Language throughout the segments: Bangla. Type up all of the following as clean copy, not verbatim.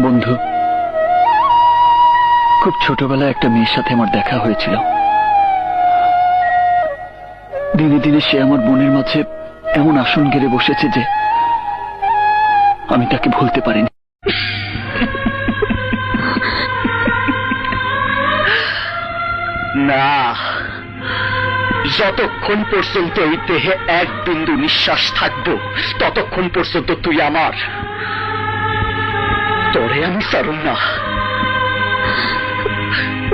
বন্ধু, খুব ছোটবেলায় একটা মেয়ের সাথে আমার দেখা হয়েছিল। দিনে দিনে সে আমার মনের মাঝে এমন আসন গেড়ে বসেছে যে আমি তাকে ভুলতে পারিনি। না, যতক্ষণ পর্যন্ত এই দেহে এক বিন্দু নিঃশ্বাস থাকবো ততক্ষণ পর্যন্ত তুই আমার। তোরে আমি ছাড়ুম না,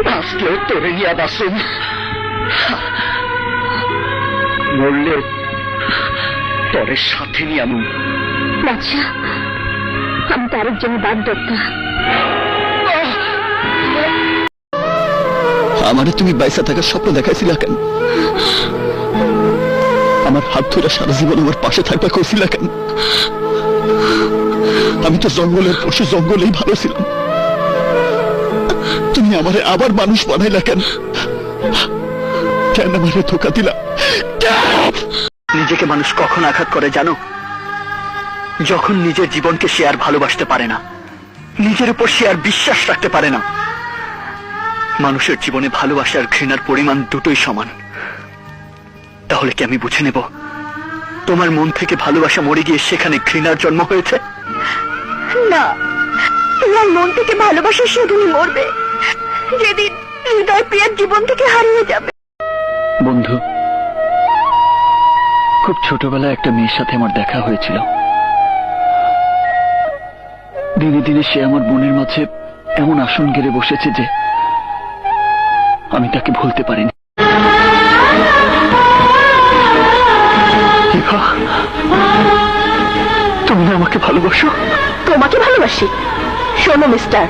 বাঁচলেও তোরে নিয়ে বাঁচুম, মরলেও তোরে সাথে নিয়ে আমি। বাদশা, আমি তো আরেকজনের বাদ না। আমারে তুমি বাইসা থাকার স্বপ্ন দেখাইছিলা কেন? আমার হাত ধরে সারা জীবন আমার পাশে থাকবা কইছিলা কেন? আমি তো জঙ্গলের পশু, জঙ্গলেই ভালো ছিলাম। তুমি আমারে আবার মানুষ বানাইলা কেন? কেন আমারে ধোকা দিলা? নিজেকে মানুষ কখন আঘাত করে জানো? যখন নিজের জীবনকে সে আর ভালোবাসতে পারে না, নিজের উপর সে আর বিশ্বাস রাখতে পারে না। মানুষের জীবনে ভালোবাসা আর ঘৃণার পরিমাণ দুটোই সমান। তাহলে কি আমি বুঝে নেব তোমার মন থেকে ভালোবাসা মরে গিয়ে সেখানে ঘৃণার জন্ম হয়েছে? না, তোমার মন থেকে ভালোবাসা সেদিনই মরবে যেদিন হৃদয় প্রিয়ার জীবন থেকে হারিয়ে যাবে। বন্ধু, খুব ছোটবেলায় একটা মেয়ের সাথে আমার দেখা হয়েছিল। দিনে দিনে সে আমার মনের মাঝে এমন আসন গেড়ে বসেছে যে আমি তাকে ভুলতে পারিনি। তুমি না আমাকে ভালোবাসো? তোমাকে ভালোবাসি? শোনো মিস্টার,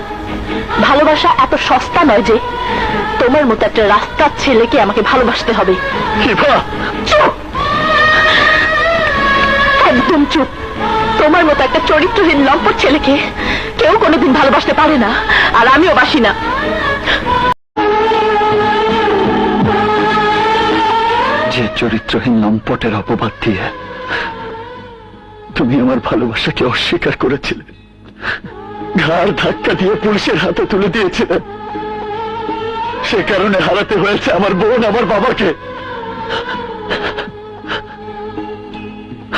ভালোবাসা এত সস্তা নয় যে তোমার মতো একটা রাস্তার ছেলেকে আমাকে ভালোবাসতে হবে। চুপ, একদম চুপ। তোমার মতো একটা চরিত্রহীন লম্পট ছেলেকে কেউ কোনোদিন ভালোবাসতে পারে না, আর আমিও বাসি না। যে চরিত্রহীন লম্পটের অপবাদ দিয়ে তুমি আমার ভালোবাসাকে অস্বীকার করেছিলে, ঘাড় ধাক্কা দিয়ে পুলিশের হাতে তুলে দিয়েছিলে, সে কারণে হারাতে হয়েছে আমার বোন, আমার বাবাকে।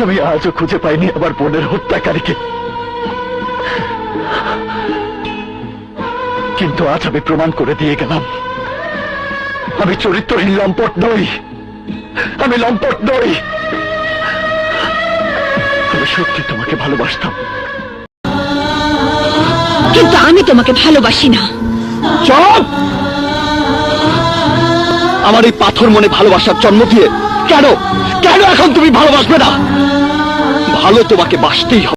আমি আজও খুঁজে পাইনি আমার বোনের হত্যাকারীকে, কিন্তু আজ আমি প্রমাণ করে দিয়ে গেলাম আমি চরিত্রহীন লম্পট নই, আমি লম্পট নই। আমি সত্যি তোমাকে ভালোবাসতাম, কিন্তু আমি তোমাকে ভালোবাসি না। চুপ! আমার এই পাথর মনে ভালোবাসার জন্ম দিয়ে কেন কেন এখন তুমি ভালোবাসবে না? ভালো তোমাকে বাসতেই হবে।